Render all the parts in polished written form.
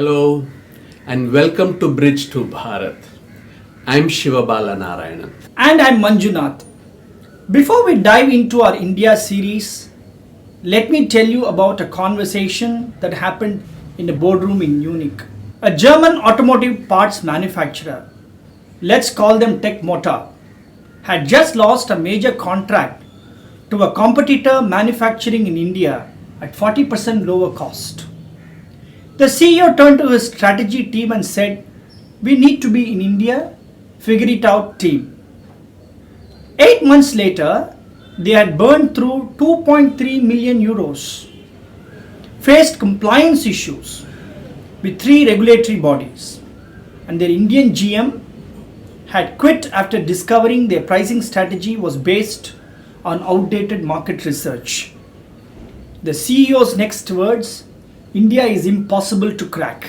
Hello and welcome to Bridge to Bharath. I'm Siva Bala Narayanan. And I'm Manjunath. Before we dive into our India series, let me tell you about a conversation that happened in a boardroom in Munich. A German automotive parts manufacturer, let's call them Tech Motor, had just lost a major contract to a competitor manufacturing in India at 40% lower cost. The CEO turned to his strategy team and said, "We need to be in India, figure it out, team." 8 months later, they had burned through 2.3 million euros, faced compliance issues with 3 regulatory bodies, and their Indian GM had quit after discovering their pricing strategy was based on outdated market research. The CEO's next words, "India is impossible to crack."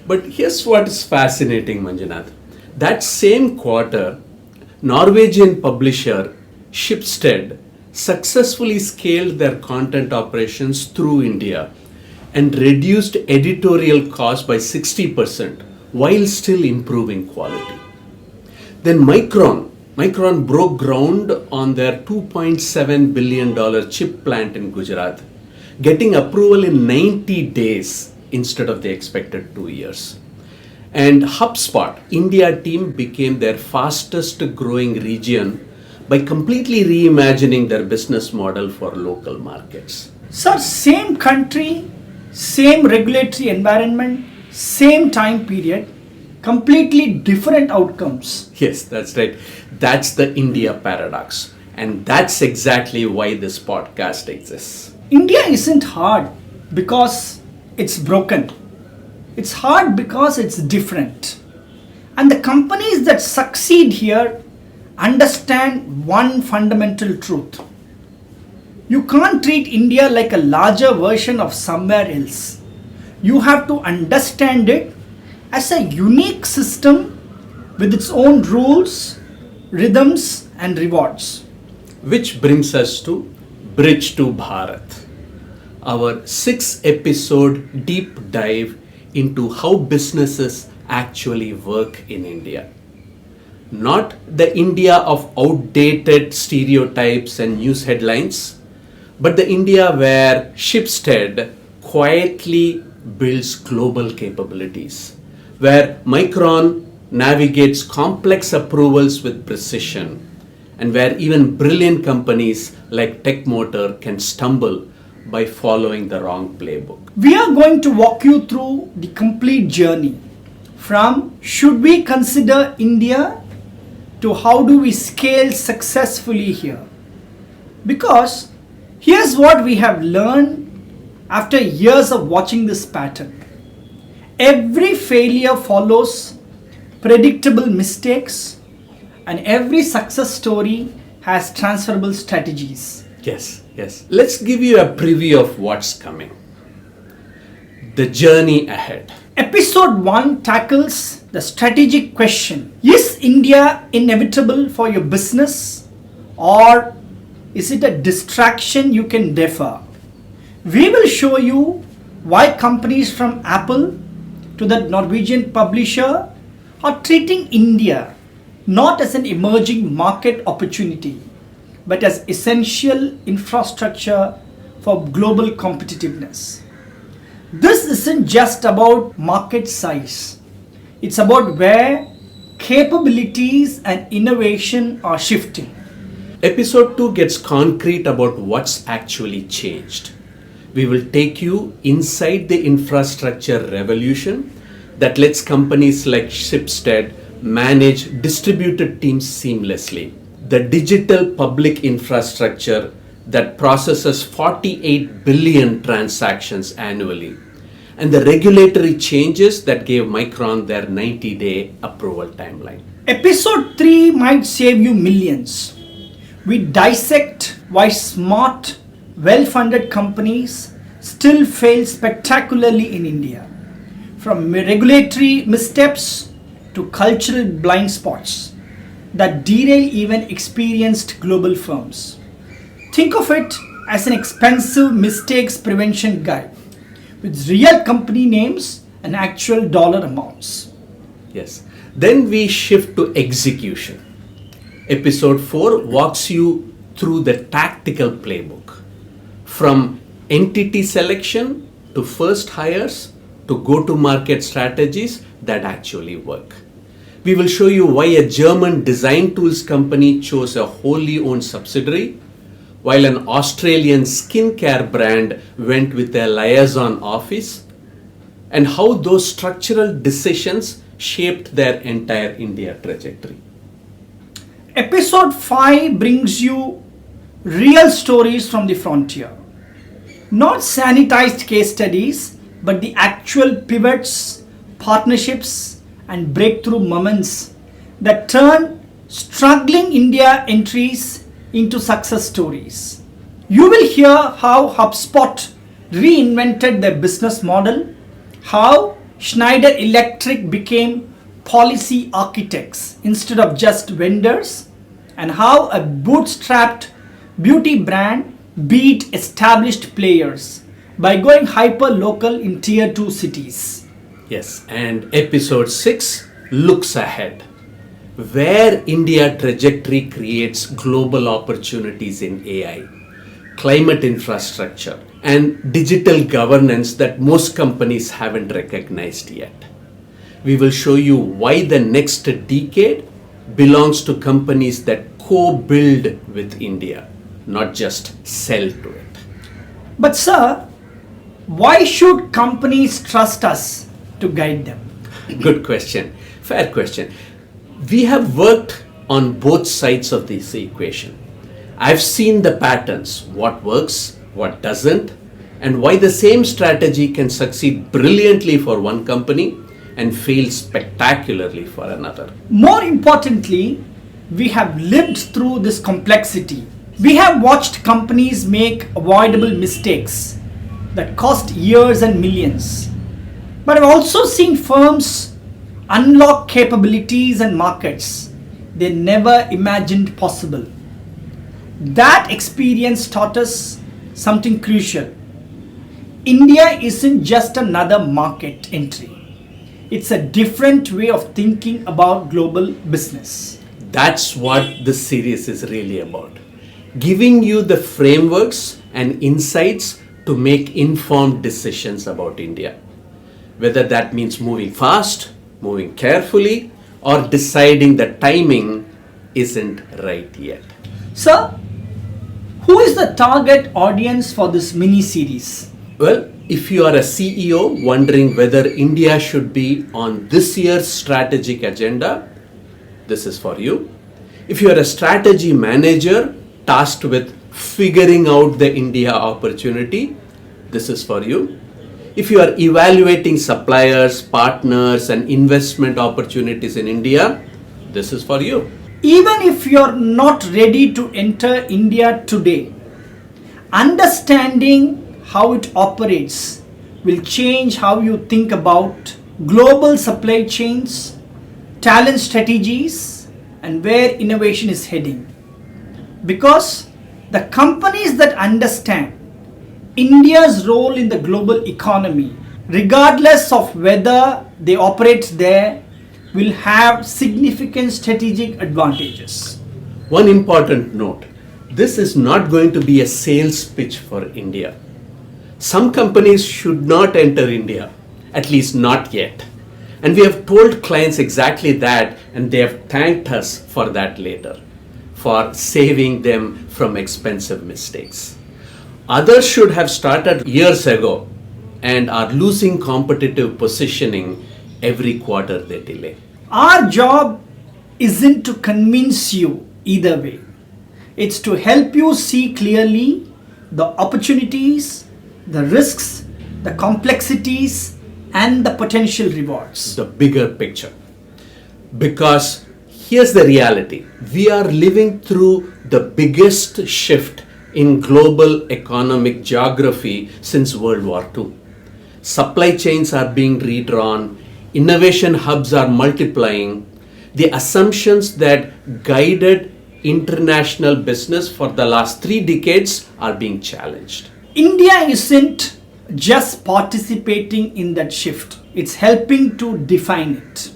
But here's what is fascinating, Manjunath. That same quarter, Norwegian publisher Schibsted successfully scaled their content operations through India and reduced editorial costs by 60% while still improving quality. Then Micron broke ground on their $2.7 billion chip plant in Gujarat, getting approval in 90 days instead of the expected 2 years. And HubSpot, India team became their fastest growing region by completely reimagining their business model for local markets. So, same country, same regulatory environment, same time period, completely different outcomes. Yes, that's right. That's the India paradox. And that's exactly why this podcast exists. India isn't hard because it's broken. It's hard because it's different. And the companies that succeed here understand one fundamental truth. You can't treat India like a larger version of somewhere else. You have to understand it as a unique system with its own rules, rhythms, and rewards. Which brings us to Bridge to Bharath, our 6-episode deep dive into how businesses actually work in India. Not the India of outdated stereotypes and news headlines, but the India where Schibsted quietly builds global capabilities, where Micron navigates complex approvals with precision, and where even brilliant companies like Tech Motor can stumble by following the wrong playbook. We are going to walk you through the complete journey from should we consider India to how do we scale successfully here. Because here's what we have learned after years of watching this pattern. Every failure follows predictable mistakes, and every success story has transferable strategies. Yes. Let's give you a preview of what's coming. The journey ahead. Episode 1 tackles the strategic question. Is India inevitable for your business, or is it a distraction you can defer? We will show you why companies from Apple to the Norwegian publisher are treating India not as an emerging market opportunity, but as essential infrastructure for global competitiveness. This isn't just about market size. It's about where capabilities and innovation are shifting. Episode 2 gets concrete about what's actually changed. We will take you inside the infrastructure revolution that lets companies like Schibsted manage distributed teams seamlessly. The digital public infrastructure that processes 48 billion transactions annually, and the regulatory changes that gave Micron their 90-day approval timeline. Episode 3 might save you millions. We dissect why smart, well-funded companies still fail spectacularly in India, from regulatory missteps to cultural blind spots that derail even experienced global firms. Think of it as an expensive mistakes prevention guide with real company names and actual dollar amounts. Yes. Then we shift to execution. Episode 4 walks you through the tactical playbook. From entity selection to first hires to go-to-market strategies that actually work. We will show you why a German design tools company chose a wholly owned subsidiary, while an Australian skincare brand went with a liaison office, and how those structural decisions shaped their entire India trajectory. Episode 5 brings you real stories from the frontier. Not sanitized case studies, but the actual pivots, partnerships, and breakthrough moments that turn struggling India entries into success stories. You will hear how HubSpot reinvented their business model, how Schneider Electric became policy architects instead of just vendors, and how a bootstrapped beauty brand beat established players by going hyper-local in tier 2 cities. Yes, and episode 6 looks ahead, where India trajectory creates global opportunities in AI, climate infrastructure, and digital governance that most companies haven't recognized yet. We will show you why the next decade belongs to companies that co-build with India, not just sell to it. But sir, why should companies trust us to guide them? Good question. Fair question. We have worked on both sides of this equation. I've seen the patterns, what works, what doesn't, and why the same strategy can succeed brilliantly for one company and fail spectacularly for another. More importantly, we have lived through this complexity. We have watched companies make avoidable mistakes that cost years and millions. But I've also seen firms unlock capabilities and markets they never imagined possible. That experience taught us something crucial. India isn't just another market entry. It's a different way of thinking about global business. That's what this series is really about. Giving you the frameworks and insights to make informed decisions about India. Whether that means moving fast, moving carefully, or deciding the timing isn't right yet. Sir, who is the target audience for this mini series? Well, if you are a CEO wondering whether India should be on this year's strategic agenda, this is for you. If you are a strategy manager tasked with figuring out the India opportunity, this is for you. If you are evaluating suppliers, partners, and investment opportunities in India, this is for you. Even if you're not ready to enter India today, understanding how it operates will change how you think about global supply chains, talent strategies, and where innovation is heading. Because the companies that understand India's role in the global economy, regardless of whether they operate there, will have significant strategic advantages. One important note, this is not going to be a sales pitch for India. Some companies should not enter India, at least not yet. And we have told clients exactly that, and they have thanked us for that later, for saving them from expensive mistakes. Others should have started years ago and are losing competitive positioning every quarter they delay. Our job isn't to convince you either way. It's to help you see clearly the opportunities, the risks, the complexities, and the potential rewards. The bigger picture. Because here's the reality. We are living through the biggest shift in global economic geography since World War II. Supply chains are being redrawn, innovation hubs are multiplying, the assumptions that guided international business for the last 3 decades are being challenged. India isn't just participating in that shift. it's helping to define it.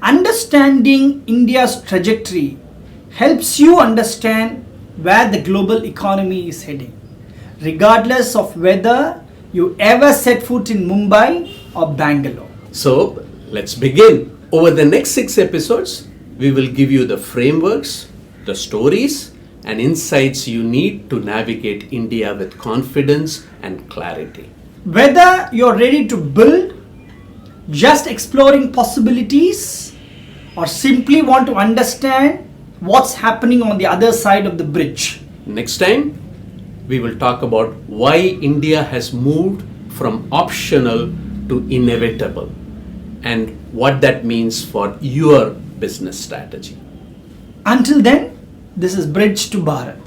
Understanding India's trajectory helps you understand where the global economy is heading, regardless of whether you ever set foot in Mumbai or Bangalore. So let's begin. Over the next 6 episodes, we will give you the frameworks, the stories, and insights you need to navigate India with confidence and clarity. Whether you're ready to build, just exploring possibilities, or simply want to understand what's happening on the other side of the bridge. Next time, we will talk about why India has moved from optional to inevitable and what that means for your business strategy. Until then, this is Bridge to Bharat.